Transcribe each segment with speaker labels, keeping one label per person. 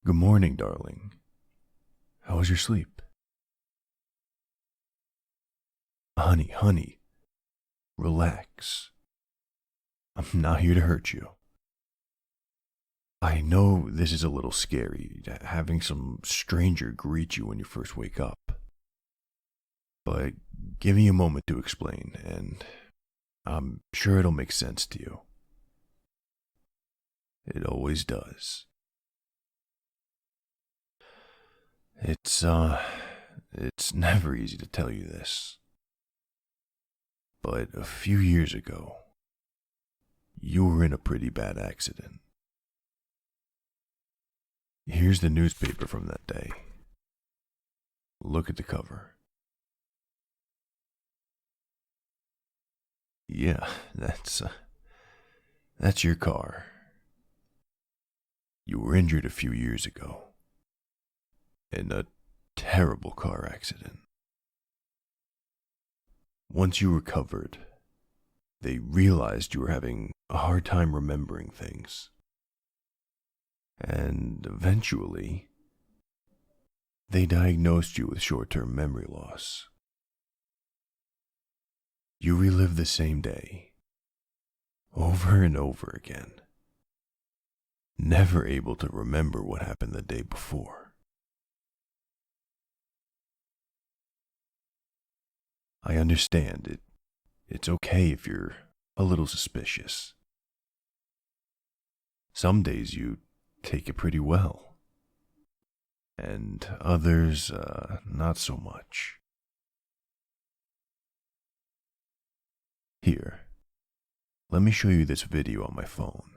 Speaker 1: Good morning, darling. How was your sleep? Honey, relax. I'm not here to hurt you. I know this is a little scary, having some stranger greet you when you first wake up. But give me a moment to explain, and I'm sure it'll make sense to you. It always does. It's never easy to tell you this. But a few years ago, you were in a pretty bad accident. Here's the newspaper from that day. Look at the cover. Yeah, that's your car. You were injured a few years ago in a terrible car accident. Once you recovered, they realized you were having a hard time remembering things. And eventually, they diagnosed you with short-term memory loss. You relive the same day, over and over again, never able to remember what happened the day before. I understand it. It's okay if you're a little suspicious. Some days you take it pretty well, and others, not so much. Here, let me show you this video on my phone.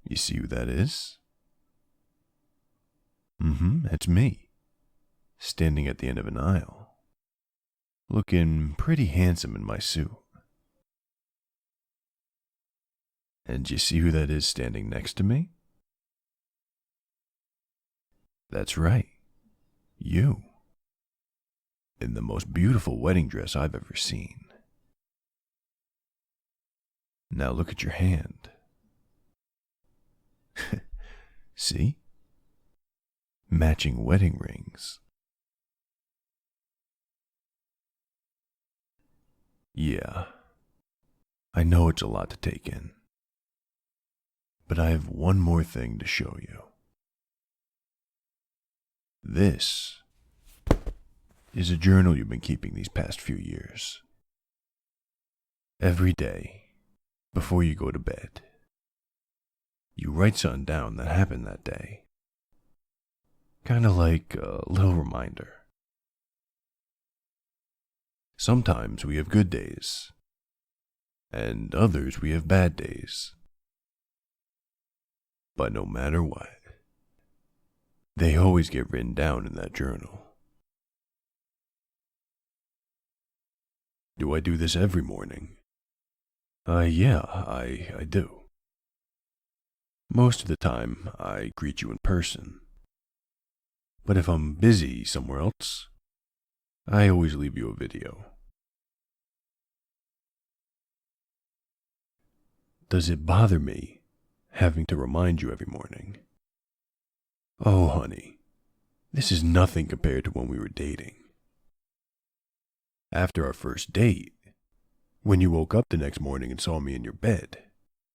Speaker 1: You see who that is? It's me, standing at the end of an aisle, looking pretty handsome in my suit. And you see who that is standing next to me? That's right, you, in the most beautiful wedding dress I've ever seen. Now look at your hand. See? Matching wedding rings. Yeah, I know it's a lot to take in, but I have one more thing to show you. This is a journal you've been keeping these past few years. Every day, before you go to bed, you write something down that happened that day. Kind of like a little reminder. Sometimes we have good days, and others we have bad days. But no matter what, they always get written down in that journal. Do I do this every morning? Yeah, I do. Most of the time, I greet you in person. But if I'm busy somewhere else, I always leave you a video. Does it bother me having to remind you every morning? Oh, honey, this is nothing compared to when we were dating. After our first date, when you woke up the next morning and saw me in your bed,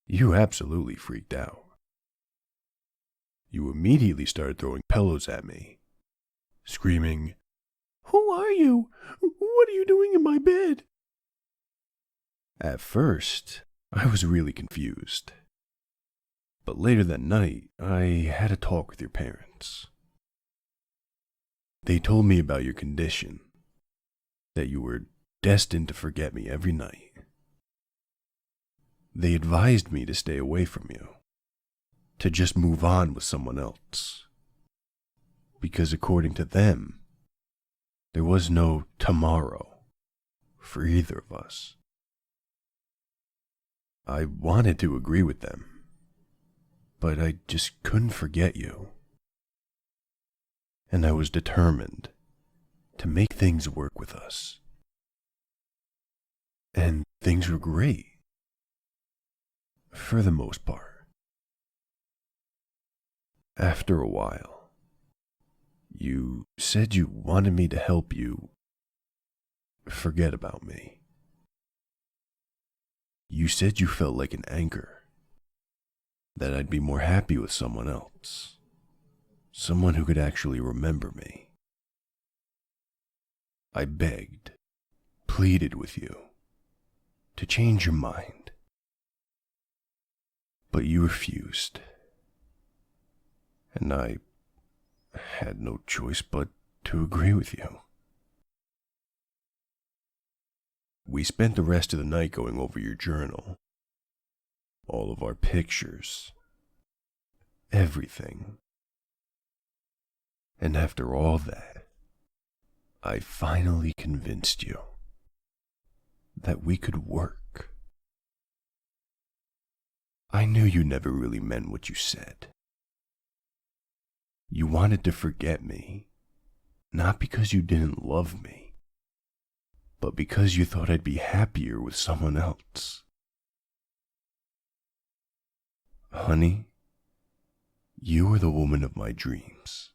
Speaker 1: you absolutely freaked out. You immediately started throwing pillows at me, screaming, "Who are you? What are you doing in my bed?" At first, I was really confused. But later that night, I had a talk with your parents. They told me about your condition, that you were destined to forget me every night. They advised me to stay away from you, to just move on with someone else. Because according to them, there was no tomorrow for either of us. I wanted to agree with them, but I just couldn't forget you. And I was determined to make things work with us. And things were great. For the most part. After a while, you said you wanted me to help you forget about me. You said you felt like an anchor, that I'd be more happy with someone else, someone who could actually remember me. I begged, pleaded with you to change your mind, but you refused, and I had no choice but to agree with you. We spent the rest of the night going over your journal, all of our pictures, everything. And after all that, I finally convinced you that we could work. I knew you never really meant what you said. You wanted to forget me, not because you didn't love me, but because you thought I'd be happier with someone else. Honey, you were the woman of my dreams,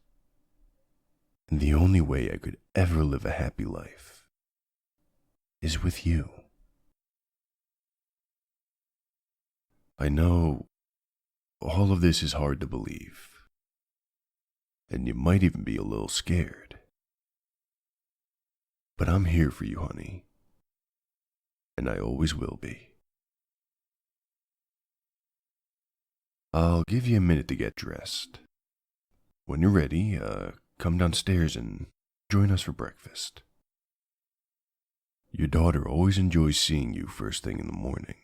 Speaker 1: and the only way I could ever live a happy life is with you. I know all of this is hard to believe, and you might even be a little scared. But I'm here for you, honey, and I always will be. I'll give you a minute to get dressed. When you're ready, come downstairs and join us for breakfast. Your daughter always enjoys seeing you first thing in the morning.